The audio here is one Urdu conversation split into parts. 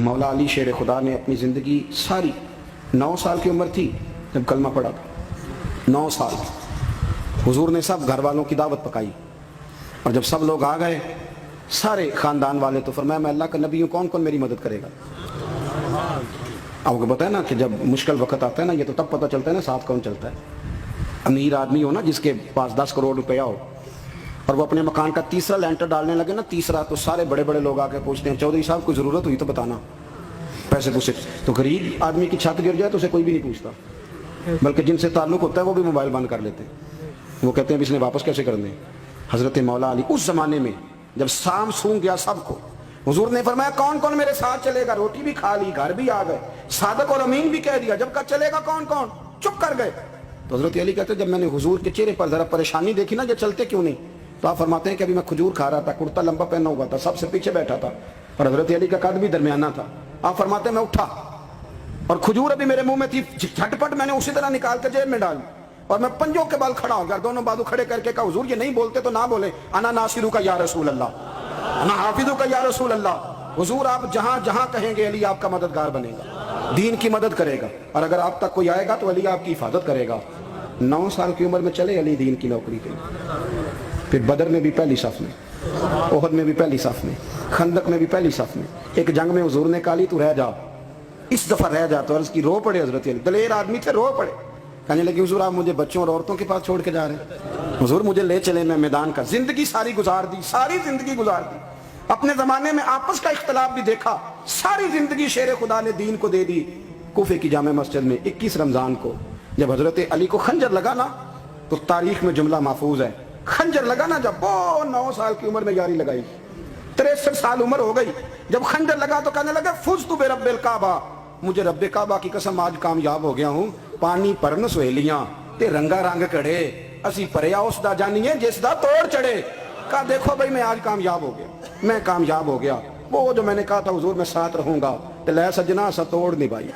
مولا علی شیر خدا نے اپنی زندگی ساری 9 سال کی عمر تھی جب کلمہ پڑھا تھا، 9 سال حضور نے سب گھر والوں کی دعوت پکائی، اور جب سب لوگ آ گئے سارے خاندان والے، تو فرمایا میں اللہ کا نبی ہوں، کون کون میری مدد کرے گا؟ آپ کو بتائیں نا کہ جب مشکل وقت آتا ہے نا، یہ تو تب پتہ چلتا ہے نا ساتھ کون چلتا ہے۔ امیر آدمی ہو نا جس کے پاس 10 کروڑ روپیہ ہو اور وہ اپنے مکان کا تیسرا لینٹر ڈالنے لگے نا، تیسرا، تو سارے بڑے بڑے لوگ آ کے پوچھتے ہیں چودھری صاحب کوئی ضرورت ہوئی تو بتانا، پیسے پوچھے۔ تو غریب آدمی کی چھت گر جائے تو اسے کوئی بھی نہیں پوچھتا، بلکہ جن سے تعلق ہوتا ہے وہ بھی موبائل بند کر لیتے ہیں، وہ کہتے ہیں اس نے واپس کیسے کرنے۔ حضرت مولا علی اس زمانے میں جب سام سونگ گیا سب کو، حضور نے فرمایا کون کون میرے ساتھ چلے گا؟ روٹی بھی کھا لی، گھر بھی آ گئے، صادق اور امین بھی کہہ دیا، جب کہا چلے گا کون کون؟ چپ کر گئے۔ تو حضرت علی کہتے ہیں جب میں نے حضور کے چہرے پر ذرا پریشانی دیکھی نا، یہ چلتے کیوں نہیں؟ تو آپ فرماتے ہیں کہ ابھی میں کھجور کھا رہا تھا، کرتا لمبا پہنا ہوا تھا، سب سے پیچھے بیٹھا تھا، اور حضرت علی کا قد بھی درمیانہ تھا۔ آپ فرماتے ہیں میں اٹھا اور کھجور ابھی میرے منہ میں تھی، جھٹپٹ میں نے اسی طرح نکال کے جیب میں ڈال، اور میں پنجوں کے بال کھڑا ہو گیا، دونوں بازو کھڑے کر کے کہا حضور یہ نہیں بولتے تو نہ بولیں، انا ناصرو کا یا رسول اللہ، انا حافظو کا یا رسول اللہ۔ حضور آپ جہاں جہاں کہیں گے علی آپ کا مددگار بنے گا، دین کی مدد کرے گا، اور اگر آپ تک کوئی آئے گا تو علی آپ کی حفاظت کرے گا۔ 9 سال کی عمر میں چلے علی دین کی نوکری کے لیے، پھر بدر میں بھی پہلی صف میں، احد میں بھی پہلی صف میں، خندق میں بھی پہلی صف میں۔ ایک جنگ میں حضور نے کہا علی تو رہ جا، اس دفعہ رہ جا، تو عرض کی رو پڑے حضرت علی، دلیر آدمی تھے، رو پڑے، کہنے لگے حضور آپ مجھے بچوں اور عورتوں کے پاس چھوڑ کے جا رہے ہیں؟ حضور مجھے لے چلے، میں میدان کا زندگی ساری گزار دی، ساری زندگی گزار دی، اپنے زمانے میں آپس کا اختلاف بھی دیکھا، ساری زندگی شیر خدا نے دین کو دے دی۔ کوفے کی جامع مسجد میں 21 رمضان کو جب حضرت علی کو خنجر لگا نا، تو تاریخ میں جملہ محفوظ ہے، خنجر لگا نا جب، وہ 9 سال کی عمر میں یاری لگائی، 63 سال عمر ہو گئی، جب خنجر لگا تو کہنے لگا فزت برب الکعبہ، مجھے رب کعبہ کی قسم آج کامیاب ہو گیا ہوں، پانی پرن سہیلیاں تے رنگا رنگ کڑے، اسی پریا اس دا جانیے جس دا توڑ چڑھے۔ کہا دیکھو بھائی میں آج کامیاب ہو گیا، میں کامیاب ہو گیا، وہ جو میں نے کہا تھا حضور میں ساتھ رہوں گا، تے لے سجنا سا توڑ نبھائی،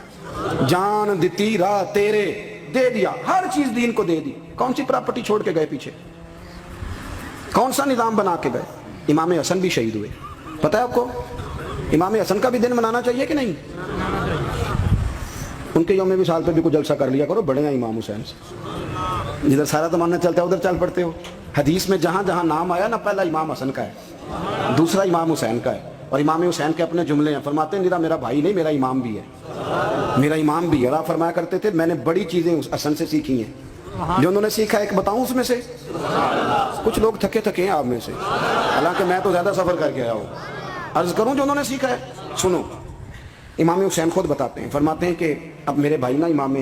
جان دیتی راہ تیرے، دے دیا ہر چیز دین کو دے دی۔ کون سی پراپرٹی چھوڑ کے گئے پیچھے؟ کون سا نظام بنا کے گئے؟ امام حسن بھی شہید ہوئے، پتہ ہے آپ کو؟ امام حسن کا بھی دن منانا چاہیے کہ نہیں؟ ان کے یوم وصال پہ بھی کوئی جلسہ کر لیا کرو، بڑے ہیں امام حسین سے، جدھر سارا زمانہ چلتا ہے ادھر چل پڑتے ہو۔ حدیث میں جہاں جہاں نام آیا نا، پہلا امام حسن کا ہے، دوسرا امام حسین کا ہے، اور امام حسین کے اپنے جملے ہیں، فرماتے ہیں میرا بھائی نہیں، میرا امام بھی ہے، میرا امام بھی ہے۔ اور آپ فرمایا کرتے تھے میں نے بڑی چیزیں اس حسن سے سیکھی ہیں، جو انہوں نے سیکھا ایک بتاؤں اس میں سے؟ کچھ لوگ تھکے تھکے ہیں آپ میں سے، حالانکہ میں تو زیادہ سفر کر کے آیا ہوں، عرض کروں جو انہوں نے سیکھا ہے؟ سنو، امام حسین خود بتاتے ہیں، فرماتے ہیں کہ اب میرے بھائی نا امام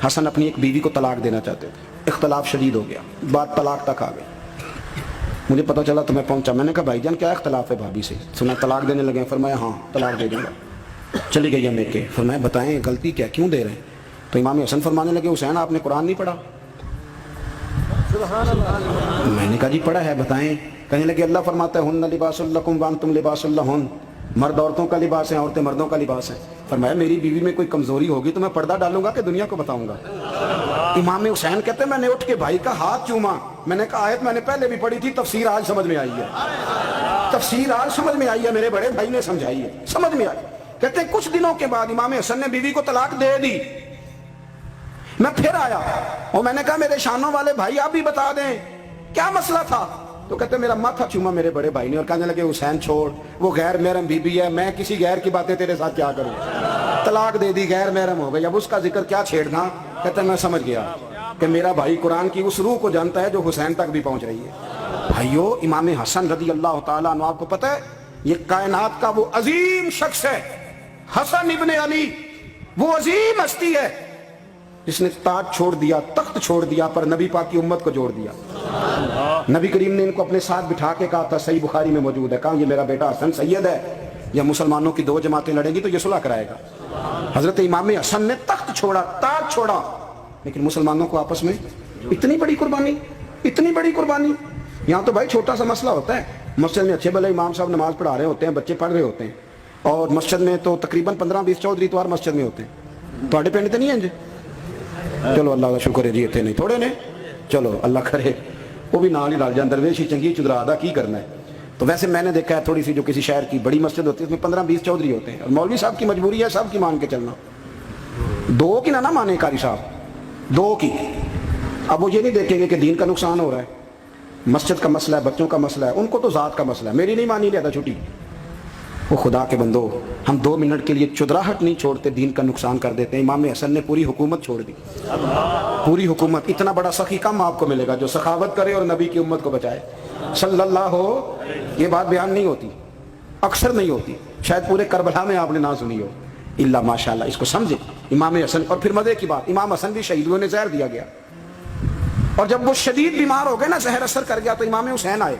حسن اپنی ایک بیوی کو طلاق دینا چاہتے تھے، اختلاف شدید ہو گیا، بات طلاق تک آ گئی، مجھے پتہ چلا تو میں پہنچا، میں نے کہا بھائی جان کیا اختلاف ہے بھابھی سے؟ سنا طلاق دینے لگے ہیں؟ فرمایا ہاں طلاق دے دیں گا۔ چلی گئی میں کے، فرمایا بتائیں غلطی کیا، کیوں دے رہے ہیں؟ تو امام حسن فرمانے لگے حسین آپ نے قرآن نہیں پڑھا؟ میں نے کہا جی پڑھا ہے، بتائیں۔ کہنے لگے اللہ فرماتا ہے ہن لباس لکم وانتم لباس لہن، مرد عورتوں کا لباس ہے، عورتیں مردوں کا لباس ہے۔ فرمایا میری بیوی میں کوئی کمزوری ہوگی تو میں پردہ ڈالوں گا کہ دنیا کو بتاؤں گا؟ امام حسین کہتے ہیں میں نے اٹھ کے بھائی کا ہاتھ چوما، میں نے کہا آیت میں نے پہلے بھی پڑھی تھی، تفسیر آج سمجھ میں آئی ہے، تفسیر آج سمجھ میں آئی ہے، میرے بڑے بھائی نے سمجھائی ہے، سمجھ میں آئی۔ کہتے ہیں کچھ دنوں کے بعد امام حسن نے بیوی کو طلاق دے دی، میں پھر آیا اور میں نے کہا میرے شانوں والے بھائی آپ بھی بتا دیں کیا مسئلہ تھا؟ تو کہتے ہیں میرا ماتھا چوما میرے بڑے بھائی نے، اور کہنے لگے حسین چھوڑ، وہ غیر محرم بی بی ہے، میں کسی غیر کی باتیں تیرے ساتھ کیا کروں، طلاق دے دی، غیر محرم ہو گئی، اب اس کا ذکر کیا چھیڑنا۔ کہتے ہیں میں سمجھ گیا کہ میرا بھائی قرآن کی اس روح کو جانتا ہے جو حسین تک بھی پہنچ رہی ہے۔ بھائیو امام حسن رضی اللہ تعالیٰ عنہ، آپ کو پتہ ہے یہ کائنات کا وہ عظیم شخص ہے، حسن ابن علی، وہ عظیم ہستی ہے جس نے تاج چھوڑ دیا، تخت چھوڑ دیا، پر نبی پاک کی امت کو جوڑ دیا۔ نبی کریم نے ان کو اپنے ساتھ بٹھا کے کہا تھا، صحیح بخاری میں موجود ہے، کہا یہ میرا بیٹا حسن سید ہے، یا مسلمانوں کی 2 جماعتیں لڑیں گی تو یہ صلح کرائے گا۔ حضرت امام حسن نے تخت چھوڑا، تاج چھوڑا، لیکن مسلمانوں کو آپس میں اتنی بڑی قربانی، اتنی بڑی قربانی۔ یہاں تو بھائی چھوٹا سا مسئلہ ہوتا ہے، مسجد میں اچھے بھلے امام صاحب نماز پڑھا رہے ہوتے ہیں، بچے پڑھ رہے ہوتے ہیں، اور مسجد میں تو تقریباً 15-20 چودھری تو ہر مسجد میں ہوتے ہیں، تھوڑے پنڈ تو نہیں ہیں جی؟ چلو اللہ کا شکر ہے جی، اتنے نہیں تھوڑے نے، چلو اللہ کرے وہ بھی نال ہی رل جان، درویش ہی چنگی چدرا دا کی کرنا ہے۔ تو ویسے میں نے دیکھا ہے تھوڑی سی جو کسی شہر کی بڑی مسجد ہوتی ہے اس میں 15-20 چودھری ہوتے ہیں, اور مولوی صاحب کی مجبوری ہے سب کی مان کے چلنا, دو کی نہ مانے قاری صاحب, دو کی. اب وہ یہ نہیں دیکھیں گے کہ دین کا نقصان ہو رہا ہے, مسجد کا مسئلہ ہے, بچوں کا مسئلہ ہے, ان کو تو ذات کا مسئلہ ہے, میری نہیں مانی لیتا چھٹی. وہ خدا کے بندو, ہم 2 منٹ کے لیے چدراہٹ نہیں چھوڑتے, دین کا نقصان کر دیتے ہیں. امام حسن نے پوری حکومت چھوڑ دی, پوری حکومت. اتنا بڑا سخی کم آپ کو ملے گا جو سخاوت کرے اور نبی کی امت کو بچائے صلی اللہ ہو. یہ بات بیان نہیں ہوتی, اکثر نہیں ہوتی, شاید پورے کربلا میں آپ نے نہ سنی ہو الا ماشاءاللہ. اس کو سمجھے امام حسن. اور پھر مزے کی بات, امام حسن بھی شہید ہوئے, نے زہر دیا گیا, اور جب وہ شدید بیمار ہو گئے نا, زہر اثر کر گیا, تو امام حسین آئے,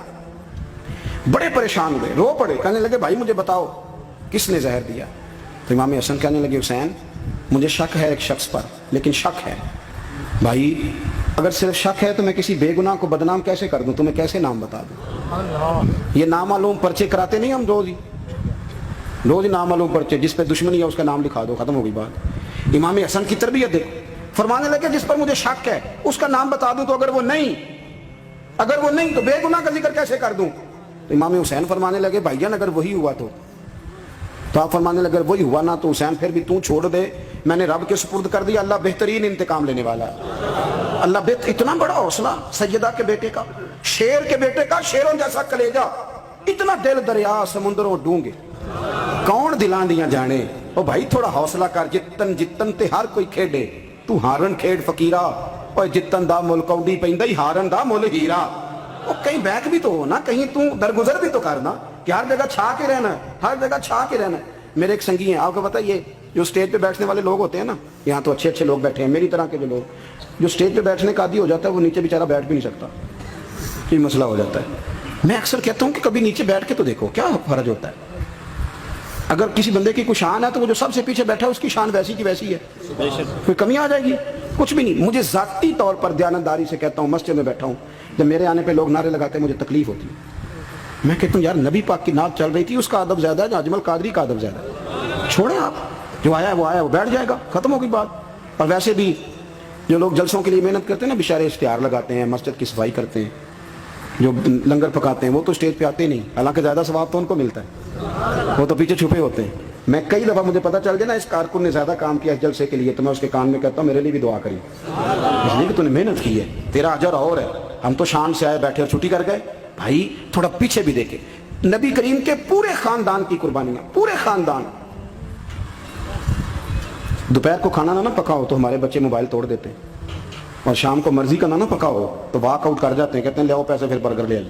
بڑے پریشان ہوئے, رو پڑے, کہنے لگے بھائی مجھے بتاؤ کس نے زہر دیا. تو امام حسن کہنے لگے حسین مجھے شک ہے ایک شخص پر, لیکن شک ہے بھائی, اگر صرف شک ہے تو میں کسی بے گناہ کو بدنام کیسے کر دوں, تمہیں کیسے نام بتا دوں. یہ نامعلوم پرچے کراتے نہیں ہم روز ہی نامعلوم پرچے, جس پہ دشمنی ہے اس کا نام لکھا دو, ختم ہو گئی بات. امام حسن کی تربیت دیکھو, فرمانے لگے جس پر مجھے شک ہے اس کا نام بتا دوں, تو اگر وہ نہیں تو بے گناہ کا ذکر کیسے کر دوں. تو امام حسین فرمانے لگے بھائی جان اگر وہی ہوا تو آپ فرمانے لگے وہی ہوا نا تو حسین پھر بھی تو چھوڑ دے, میں نے رب کے سپرد کر دیا, اللہ بہترین انتقام لینے والا ہے. اللہ اتنا بڑا حوصلہ سیدہ کے بیٹے کا, شیر کے بیٹے کا, شیروں جیسا کلیجہ, اتنا دل دریا سمندروں ڈونگے, کون دلاں دیاں جانے. او بھائی تھوڑا حوصلہ کر, جتن تے ہر کوئی کھیڈے, تو ہارن کھیڈ فقیرہ, اور جتن دا مل کوڈی پیندا ہی ہارن دا مل ہیرا. وہ کہیں بیک بھی تو ہو نا, کہیں تو درگزر بھی تو کرنا, کہ ہر جگہ چھا کے رہنا ہے, ہر جگہ چھا کے رہنا ہے. میرے ایک سنگی ہیں, آپ کو پتہ یہ جو اسٹیج پہ بیٹھنے والے لوگ ہوتے ہیں نا, یہاں تو اچھے لوگ بیٹھے ہیں میری طرح کے, جو لوگ جو اسٹیج پہ بیٹھنے کا عادی ہو جاتا ہے وہ نیچے بیچارہ بیٹھ بھی نہیں سکتا, یہ مسئلہ ہو جاتا ہے. میں اکثر کہتا ہوں کہ کبھی نیچے بیٹھ کے تو دیکھو کیا فرق ہوتا ہے. اگر کسی بندے کی کوئی شان ہے تو وہ جو سب سے پیچھے بیٹھا ہے اس کی شان ویسی کی ویسی ہے, کوئی کمی آ جائے گی, کچھ بھی نہیں. مجھے ذاتی طور پر دیانتداری سے کہتا ہوں, مسجد میں بیٹھا ہوں, جب میرے آنے پہ لوگ نعرے لگاتے ہیں مجھے تکلیف ہوتی ہے. میں کہتا ہوں یار نبی پاک کی نعت چل رہی تھی, اس کا ادب زیادہ ہے جو اجمل قادری کا ادب زیادہ ہے. چھوڑیں آپ, جو آیا ہے وہ بیٹھ جائے گا, ختم ہو گئی بات. اور ویسے بھی جو لوگ جلسوں کے لیے محنت کرتے ہیں نا, بیچارے اشتہار لگاتے ہیں, مسجد کی صفائی کرتے ہیں, جو لنگر پکاتے ہیں, وہ تو اسٹیج پہ آتے ہی نہیں, حالانکہ زیادہ ثواب تو ان کو ملتا ہے, وہ تو پیچھے چھپے ہوتے ہیں. میں کئی دفعہ مجھے پتہ چل جائے نا اس کارکن نے زیادہ کام کیا اس جلسے کے لیے, تو میں اس کے کان میں کہتا ہوں میرے لیے بھی دعا کری, اس لیے کہ تو نے محنت کی ہے, تیرا اجر اور ہے. ہم تو شان سے آئے بیٹھے اور چھٹی کر گئے. بھائی تھوڑا پیچھے بھی دیکھے, نبی کریم کے پورے خاندان کی قربانیاں, پورے خاندان. دوپہر کو کھانا نہ پکاؤ تو ہمارے بچے موبائل توڑ دیتے ہیں, اور شام کو مرضی کا نہ پکاؤ تو واک آؤٹ کر جاتے ہیں, کہتے ہیں لے آؤ پیسے پھر برگر لے آئیے.